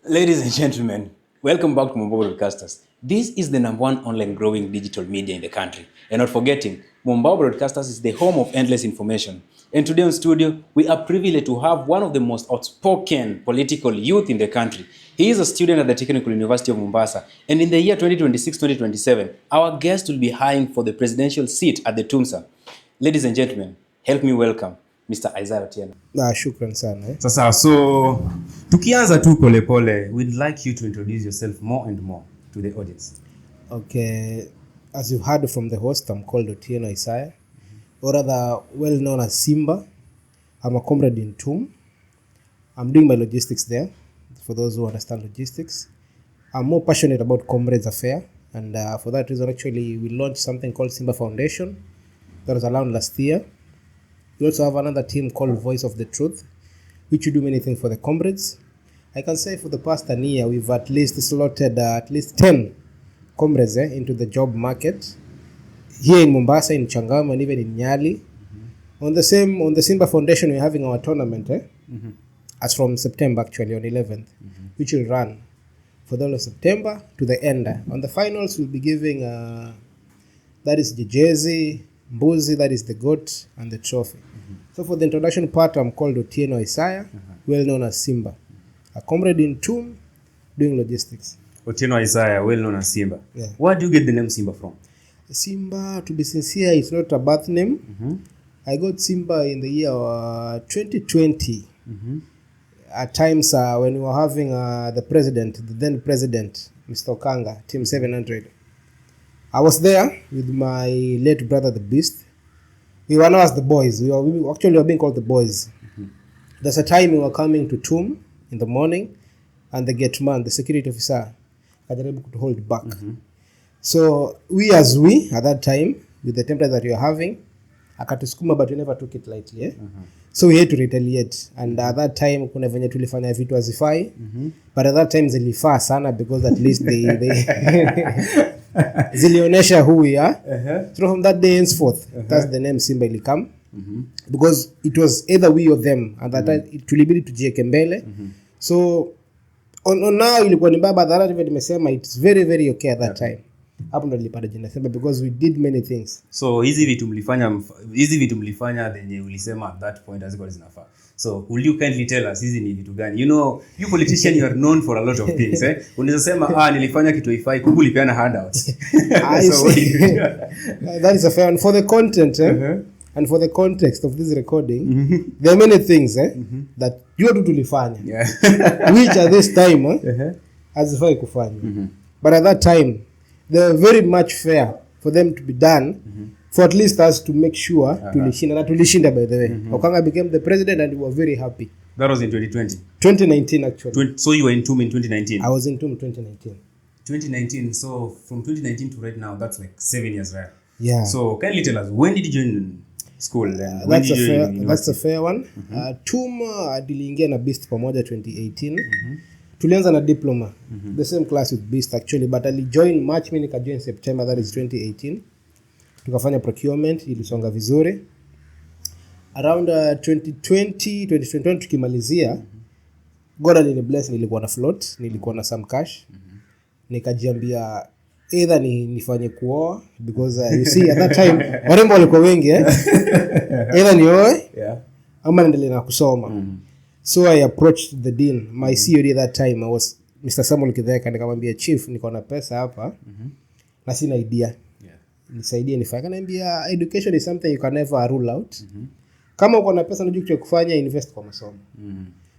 Ladies and gentlemen, welcome back to Mombasa Broadcasters. This is the number one online growing digital media in the country. And not forgetting, Mombasa Broadcasters is the home of endless information. And today on studio, we are privileged to have one of the most outspoken political youth in the country. He is a student at the Technical University of Mombasa. And in the year 2026-2027, our guest will be eyeing for the presidential seat at the TUMSA. Ladies and gentlemen, help me welcome Mr. Simba Otieno. Shukran sana. Sasa, so tukianza tu pole pole, we'd like you to introduce yourself more and more to the audience. Okay, as you've heard from the host, I'm called Otieno Isaiah, or rather well known as Simba. I'm a comrade in TUM. I'm doing my logistics there, for those who understand logistics. I'm more passionate about comrades affair, and for that reason actually we launched something called Simba Foundation that was announced last year. We also have another team called Voice of the Truth, which we do many things for the comrades. I can say for the past year, we've at least slotted at least 10 comrades into the job market here in Mombasa, in Changamwe, and even in Nyali. On the Simba Foundation, we're having our tournament as from September, actually, on 11th, which will run for the whole of September to the end. On the finals, we'll be giving, that is the jersey, Mbuzi, that is the goat, and the trophy. So for the introduction part, I'm called Otieno Isaiah, well known as Simba. A comrade in TUM, doing logistics. Otieno Isaiah, well known as Simba. Yeah. Where do you get the name Simba from? Simba, to be sincere, it's not a birth name. I got Simba in the year 2020. At times when we were having the then president, Mr. Okanga, Team 700. I was there with my late brother, the Beast. We were known as the boys. We were being called the boys. There's a time we were coming to TUM in the morning, and the gate man, the security officer, had able to hold back. So we at that time, with the temperature that we were having, akatusukuma, but we never took it lightly. So we had to retaliate. And at that time, kuna venye tulifanya vitu hazifai. But at that time, zilifaa sana because at least they zilionesha who we are. So from that day henceforth, that's the name Simba ili come. Because it was either we or them. And that time, tulibidi tujieke mbele. So on now, ilikuwa ni baba, that time nimesema, it's very, very okay at that time. Hapo ndo nilipata jina Simba because we did many things. So hizi vitu mlifanya zenye ulisema at that point hazikuwa zinafaa. So will you kindly tell us hizi ni vitu gani? You know, you politician, you are known for a lot of things. Unaweza sema nilifanya kitu ifai, kumbe ulipeana handouts. So that is a fair one for the content and for the context of this recording. There are many things that you do tulifanya. Which at this time hazifai kufanya. But at that time they were very much fair for them to be done, for at least us to make sure tulishinda by the way. Okanga became the president and we were very happy. That was in 2020? 2019 actually. So you were in TUM in 2019? I was in TUM 2019. 2019, so from 2019 to right now, that's like 7 years, right? Yeah. So can you tell us, when did you join school? That's a fair one. TUM diliingia na Beast pamoja 2018. Tulianza na diploma, the same class with Beast actually, but I joined March, mimi nikajoin September, that is 2018. Tukafanya procurement, ilisonga vizuri. Around 2021 tukimalizia, God alinibless, nilikuwa na float, nilikuwa na some cash. Nikajiambia either nifanye kuoa, because you see at that time warembo walikuwa wengi either nioe ama niendelee na kusoma. So I approached the dean, my COD that time, I was Mr. Samuel Kidheka, nikamwambia chief, niko na pesa hapa na sina idea. Nisaidie nifanye. Akaniambia education is something you can never rule out. Kama uko na pesa unajua kitu kufanya, invest kwa masomo.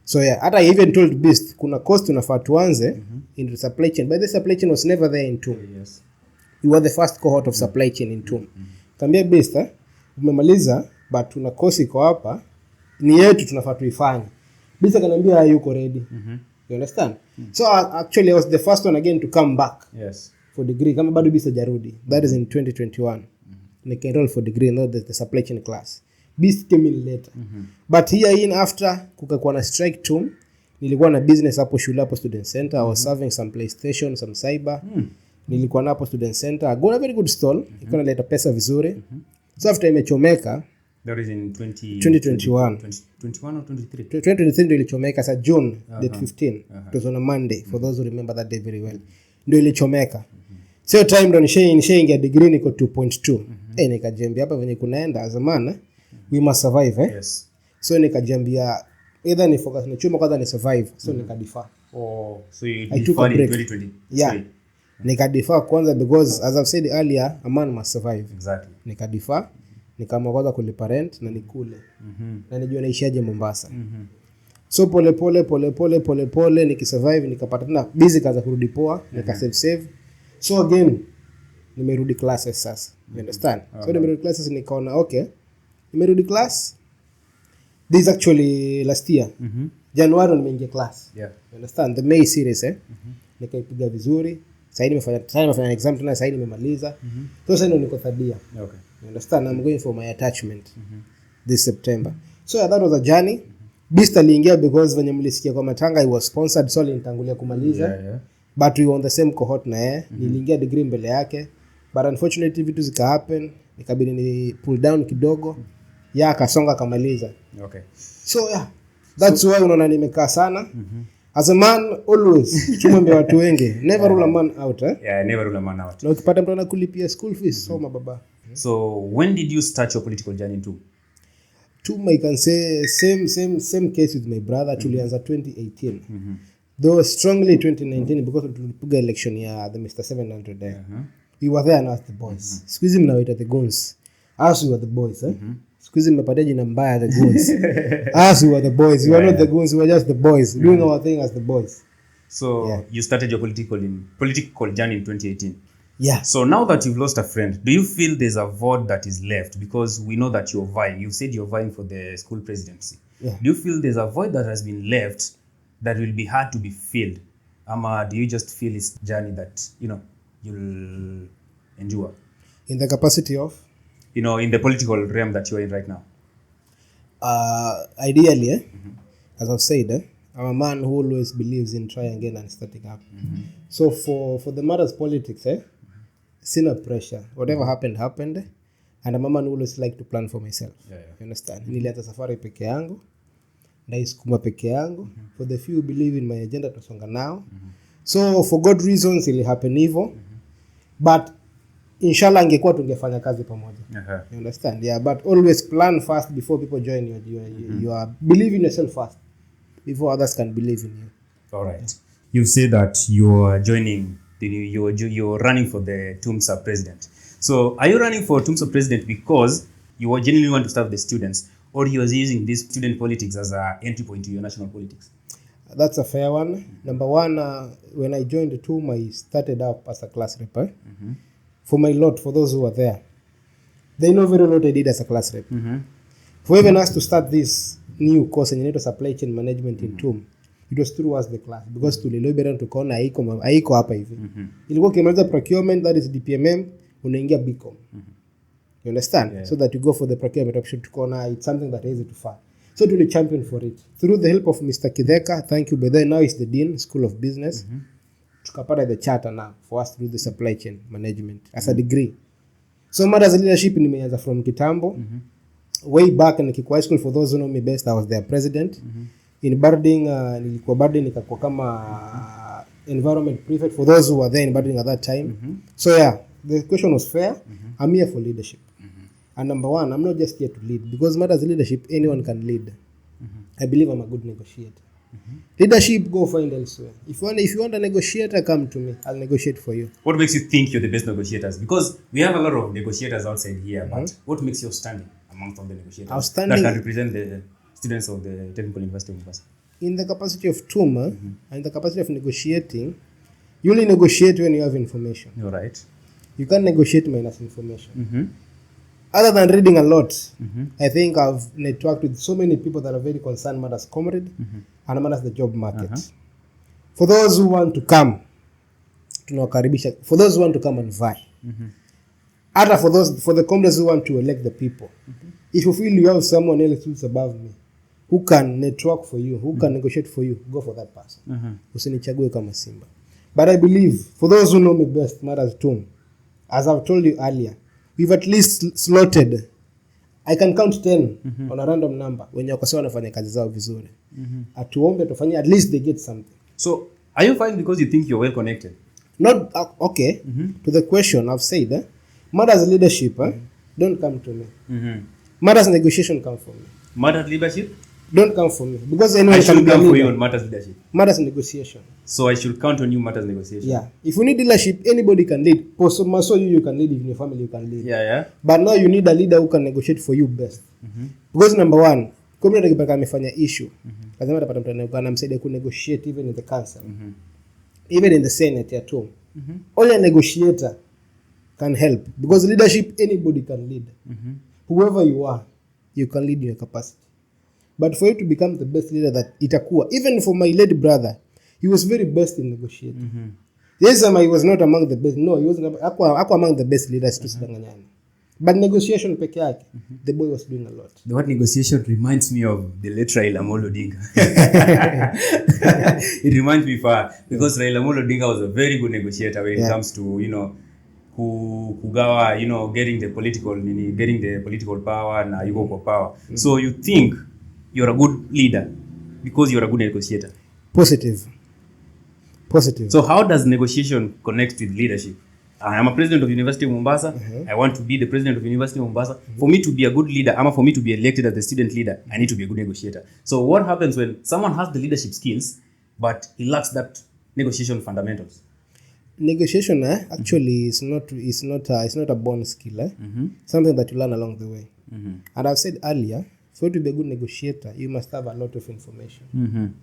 So hata I even told Beast kuna cost unafaa tuanze in the supply chain. But the supply chain was never there in TUM. You were the first cohort of supply chain in TUM. Kambia Beast, umemaliza but una course iko hapa, ni yetu tunafaa tuifanye. Beast akaniambia yuko ready. You understand? So actually I was the first one again to come back. For degree kama bado Beast hajarudi. That is in 2021. Nika enroll for degree in the supply chain class. Beast came in later. But here in after kukakuwa na strike TUM, nilikuwa na business hapo shule hapo student center. I was serving some PlayStation, some cyber. Nilikuwa na hapo student center. I got a very good stall. Iko naleta pesa vizuri. So after imechomeka, That is in 2021. 2021 or 23? 2023 ndio ilichomeka sa June date 15. It was on a Monday for those who remember that day very well. Ndio ilichomeka. So time ndo nishaingia degree niko 2.2. Nikajambia hapa venye kunaenda zamana we must survive Yes. So nikajambia either ni focus ni chuma kwanza ni survive. So nikadefer. So you deferred in 2020. Yeah. Nikadefer kwanza because as I've said earlier a man must survive. Exactly. Nikadefer nikaamua kwanza kulipa rent na nikule. Na nijua naishiaje Mombasa. So pole nikisurvive nikapata tena busy kaza kurudi poa, save. So again nimerudi classes sasa. You understand? So nimerudi classes nikaona okay. Nimerudi class. This is actually last year. January nimeingia class. Yeah. You understand? The May series nikaipiga vizuri. Sasa nimefanya exam tena, sasa nimemaliza. So sasa niko third year. Okay. You understand? I'm going for my attachment this September. So that was a journey. Beast aliingia because when mlisikia kwa matanga he was sponsored, so alinitangulia kumaliza. Yeah. But we were on the same cohort na yeye. Niliingia degree mbele yake. But unfortunately vitu zika happen. Nikabidi ni pull down kidogo. Akasonga kamaliza. Okay. So yeah. That's why unaona nimekaa sana. As a man always tumwambia watu wengi never rule a man out Yeah, never rule a man out. Na ukipata mtu anakulipia school fees soma baba. So when did you start your political journey too? I can say same case with my brother. Tulianza 2018. Though strongly 2019 because tulipiga election ya the Mr 700 we were there and as the boys. Squeeze mnawaita the guns. Us we were the boys Squeeze mmepatia jina mbaya the guns. Us we were the boys. We were not the guns, we were just the boys doing our thing as the boys. So you started your political journey in 2018. Yeah. So now that you've lost a friend, do you feel there's a void that is left? Because we know that you're vying. You said you're vying for the school presidency. Yeah. Do you feel there's a void that has been left that will be hard to be filled? Do you just feel this journey that, you'll endure? In the capacity of? In the political realm that you're in right now? Ideally, as I've said, I'm a man who always believes in trying again and starting up. So for the matters politics, sina pressure. Whatever happened. And I'm a man who always like to plan for myself. Yeah. You understand? Nilianza safari peke yangu. Naisukuma peke yangu. For the few who believe in my agenda, tusonga nao. So for good reasons, ili happen hivyo. But inshallah angekuwa tungefanya kazi pamoja. You understand? Yeah, but always plan first before people join you. You are believe in yourself first before others can believe in you. All right. You say that you're running for the TUMSA president. So are you running for TUMSA president because you genuinely want to serve the students, or you're using this student politics as an entry point to your national politics? That's a fair one. Number one, when I joined the TUM, I started up as a class rep. For those who were there, they know very well what I did as a class rep. For even us to start this new course in supply chain management in TUM, it was through us the class because tuliloberana tukaona haiko hapa hivi. Ilikuwa kimaliza procurement, that is DPMM, unaingia BCom. You understand? Yeah. So that you go for the procurement option tukaona it's something that is easy to find. So tuli champion for it through the help of Mr. Kideka. Thank you. By the way, now he's the dean, School of Business. Tukapata the charter now for us to do the supply chain management as a degree. So matters of leadership nimeanza from kitambo. Way back in Kikwa High School, for those who know me best, I was their president. In Barding, nilikuwa Barding nikakuwa kama environment prefect for those who were there in Barding at that time. So yeah, the question was fair. I'm here for leadership. And number one, I'm not just here to lead because matters of leadership, anyone can lead. I believe I'm a good negotiator. Leadership, go find elsewhere. If you want a negotiator, come to me. I'll negotiate for you. What makes you think you're the best negotiators? Because we have a lot of negotiators outside here, but what makes you outstanding amongst all the negotiators outstanding that can represent the students of the Technical University of Mombasa? In the capacity of TUM and the capacity of negotiating, you only negotiate when you have information. You're right. You can't negotiate minus information. Other than reading a lot, I think I've networked with so many people that are very concerned matters comrade and matters the job market. For those who want to come, tunawakaribisha. For those who want to come and vie. Other for the comrades who want to elect the people. If you feel you have someone else who's above me, who can network for you, who can negotiate for you, go for that person. Usinichague kama Simba. But I believe, for those who know me best, matters TUM, as I've told you earlier, we've at least slotted I can count 10 on a random number wenye wako sawa wanafanya kazi zao vizuri. Atuombe tufanye at least they get something. So are you fine because you think you're well connected? Not okay. To the question I've said, matters leadership, don't come to me. Matters negotiation come for me. Matters leadership? Don't come for me because anyone I should can come for you on matters leadership. Matters negotiation. So I should count on you matters negotiation. Yeah. If you need leadership, anybody can lead. So you can lead. If in your family you can lead. Yeah. But now you need a leader who can negotiate for you best. Because number one, community akipaka amefanya issue, lazima atapata mtu anamsaidia ku negotiate even in the council. Even in the Senate at home. Only a negotiator can help because leadership anybody can lead. Whoever you are, you can lead in your capacity. But for you to become the best leader that itakuwa, even for my late brother, he was very best in negotiating. Yes, he was not among the best. No, he was not among the best leaders to Sidanganyani. But negotiation peke yake, the boy was doing a lot. The word negotiation reminds me of the late Raila Amolo Odinga. It reminds me far because Raila Amolo Odinga was a very good negotiator when it comes to, kugawa, getting the political power na yuko power. So you think you're a good leader because you're a good negotiator. Positive. So how does negotiation connect with leadership? I am a president of University of Mombasa. I want to be the president of University of Mombasa. For me to be a good leader, for me to be elected as the student leader, I need to be a good negotiator. So what happens when someone has the leadership skills, but he lacks that negotiation fundamentals? Negotiation actually is not a born skill. Something that you learn along the way. And I've said earlier, for you to be a good negotiator, you must have a lot of information.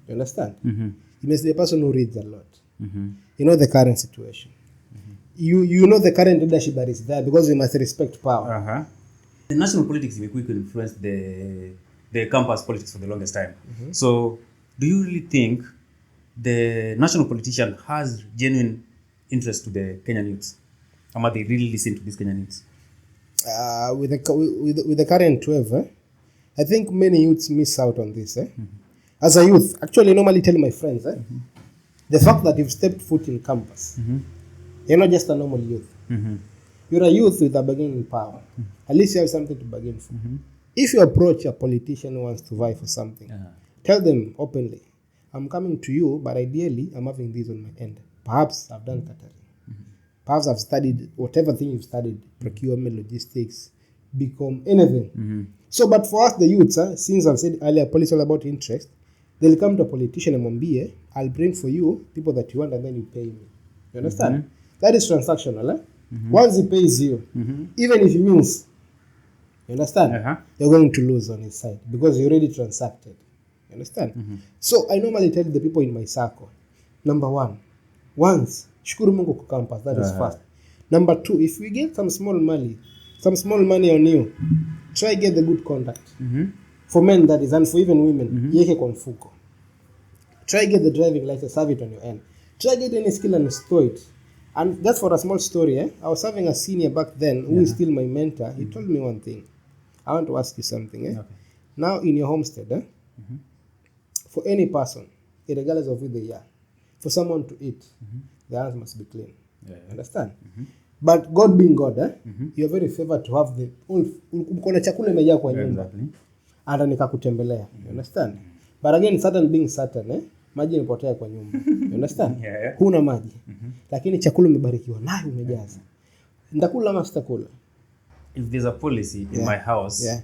You understand? You must be a person who reads a lot. You know the current situation. You know the current leadership that is there because you must respect power. The national politics will quickly influence the campus politics for the longest time. So do you really think the national politician has genuine interest to the Kenyan youths? Or they really listen to these Kenyan youths? With the current wave, I think many youths miss out on this. As a youth, actually I normally tell my friends, the fact that you've stepped foot in campus, you're not just a normal youth. You're a youth with a bargaining power. At least you have something to bargain for. If you approach a politician who wants to vie for something, tell them openly, I'm coming to you, but ideally I'm having this on my end. Perhaps I've done catering. Perhaps I've studied whatever thing you've studied, procurement, logistics, become anything. So, but for us the youths, since I've said earlier, policy all about interest, they'll come to a politician and mwambie, I'll bring for you people that you want and then you pay me. You understand? That is transactional. Once he pays you, even if he wins, you understand? You're going to lose on his side because you already transacted. You understand? So I normally tell the people in my circle, number one, once, shukuru Mungu kwa campus, that is first. Number two, if we get some small money on you, try get the good contact. For men that is, and for even women, yeke kwa mfuko. Try get the driving license, have it on your end. Try get any skill and store it. And that's for a small story. I was having a senior back then who is still my mentor. He told me one thing. I want to ask you something. Okay. Now in your homestead, for any person, regardless of who they are, for someone to eat, the hands must be clean. Understand? But God being God, you are very favored to have the mkono chakula imejaa kwa nyumba. Hata nikakutembelea. You understand? But again, Satan being Satan, maji imepotea kwa nyumba. You understand? Huna maji. Lakini chakula umebarikiwa nayo umejaza. Nitakula ama sitakula? If there's a policy in my house,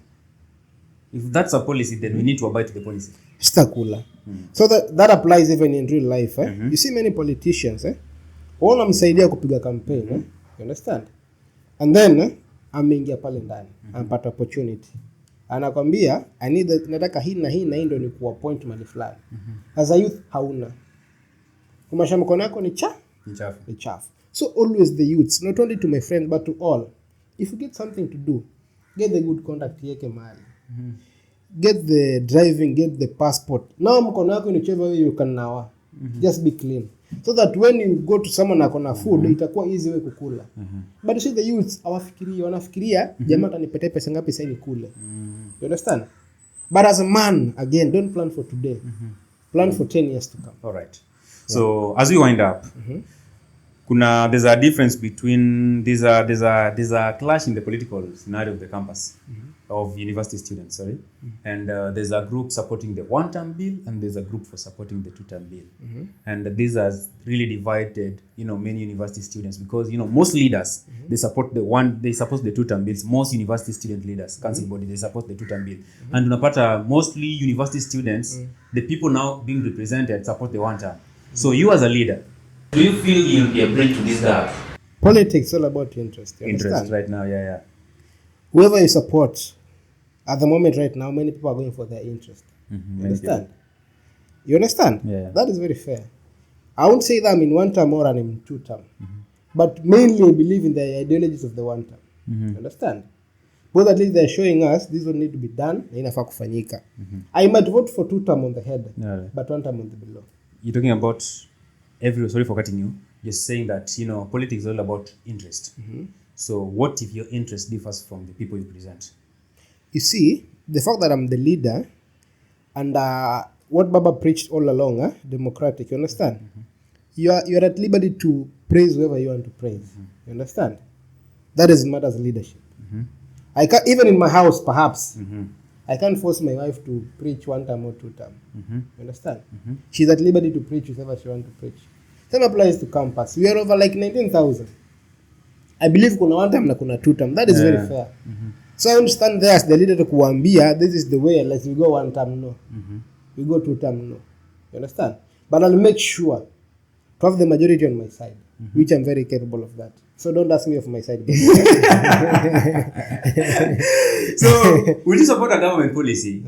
if that's a policy, then we need to abide to the policy. Sitakula. So that applies even in real life. You see many politicians, wanamsaidia kupiga campaign. You understand? And then ameingia pale ndani, anapata opportunity. Anakwambia nataka hii na hii ndio ni ku appoint mali fulani. As a youth hauna. Kumasha mkono yako ni chafu. So always the youths, not only to my friend but to all. If you get something to do, get the good contact yeke mahali. Get the driving, get the passport. Now mkono yako ni whichever way you can now. Just be clean. So that when you go to someone akona food, itakuwa easy way kukula. But you see the youths, wanafikiria jamaa atanipatia pesa ngapi sasa ni kule. You understand? But as a man, again, don't plan for today. Plan for 10 years to come. All right. So as we wind up, there's a difference between there's a clash in the political scenario of the campus of university students, sorry, and there's a group supporting the one-term bill and there's a group for supporting the two-term bill, and these has really divided many university students because most leaders they support the two-term bills. Most university student leaders, council body, they support the two-term bill, and unapata mostly university students, the people now being represented support the one-term. So you as a leader, do you feel you'll be a bridge to this gap? Politics is all about interest. Interest right now, yeah. Whoever you support, at the moment right now, many people are going for their interest. You understand? You understand? Yeah. That is very fair. I won't say that I'm in one term or I'm in two term. But mainly I believe in the ideologies of the one term. You understand? But at least they're showing us this will need to be done. Inafaa kufanyika. I might vote for two term on the head, but one term on the below. You're talking about sorry for cutting you. You're saying that politics is all about interest. So what if your interest differs from the people you present? You see, the fact that I'm the leader and what Baba preached all along, democratic, you understand? You're at liberty to praise whoever you want to praise. You understand? That is matters leadership. I can't, even in my house, perhaps, I can't force my wife to preach one term or two term. You understand? She's at liberty to preach whatever she wants to preach. Same applies to campus. We are over like 19,000. I believe kuna one term na kuna two term. That is very fair. So I understand there as the leader to kuambia, this is the way, unless we go one term, no. We go two term, no. You understand? But I'll make sure to have the majority on my side, which I'm very capable of that. So don't ask me of my side. So, would you support a government policy?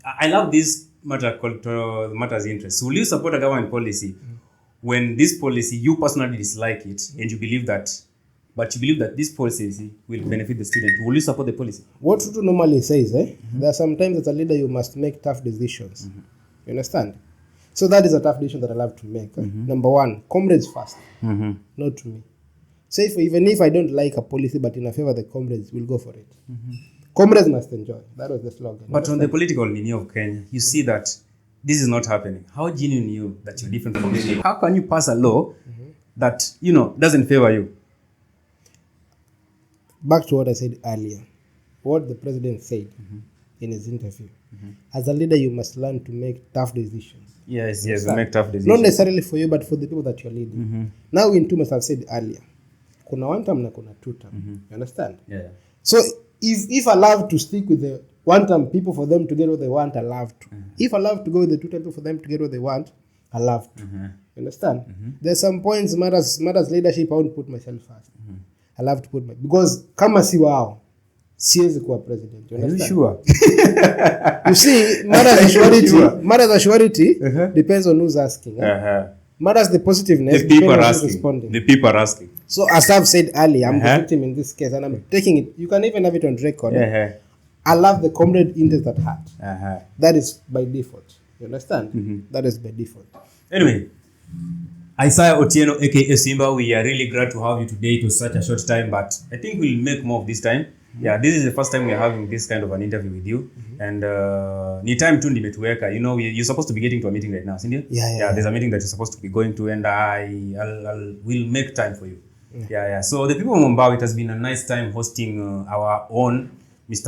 I love this matter called matters interest. So will you support a government policy when this policy, you personally dislike it and you believe that this policy will benefit the student? Will you support the policy? What Ruto normally says, there are sometimes as a leader you must make tough decisions. You understand? So that is a tough decision that I love to make. Number one, comrades first, not to me. Say even if I don't like a policy but in a favor of the comrades, we'll go for it. Comrades must enjoy. That was the slogan. But on the political lineage of Kenya, you see that this is not happening. How genuine you that you're different from this? How can you pass a law that doesn't favor you? Back to what I said earlier, what the president said in his interview. As a leader, you must learn to make tough decisions. Yes, make tough decisions. Not necessarily for you, but for the people that you're leading. Now in two months, I've said earlier, kuna one term na kuna two term. You understand? Yeah. So if I love to stick with the one term people for them to get what they want, I love to. If I love to go with the two term people for them to get what they want, I love to. You understand? There's some points matters leadership. I won't put myself first. I love to put because kama si wao siwezi kuwa president. You understand? Are you sure? You see, matters of surety depends on who's asking. Matters the positiveness. The people are asking. The people are asking. So as I've said earlier, I'm the victim in this case, and I'm taking it. You can even have it on record. I love the comrade interest at heart. That is by default. You understand? That is by default. Anyway, Simba Otieno, aka Simba, we are really glad to have you today. It was such a short time, but I think we'll make more of this time. Yeah, this is the first time we are having this kind of an interview with you. And ni time tu nimetuweka. You're supposed to be getting to a meeting right now, isn't it? Yeah. There's a meeting that you're supposed to be going to, and I will make time for you. Yeah. So the people of Mombasa, it has been a nice time hosting our own Mr.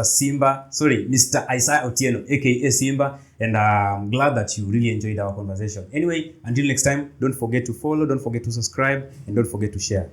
Isaiah Otieno, aka Simba, and I'm glad that you really enjoyed our conversation. Anyway, until next time, don't forget to follow, don't forget to subscribe, and don't forget to share.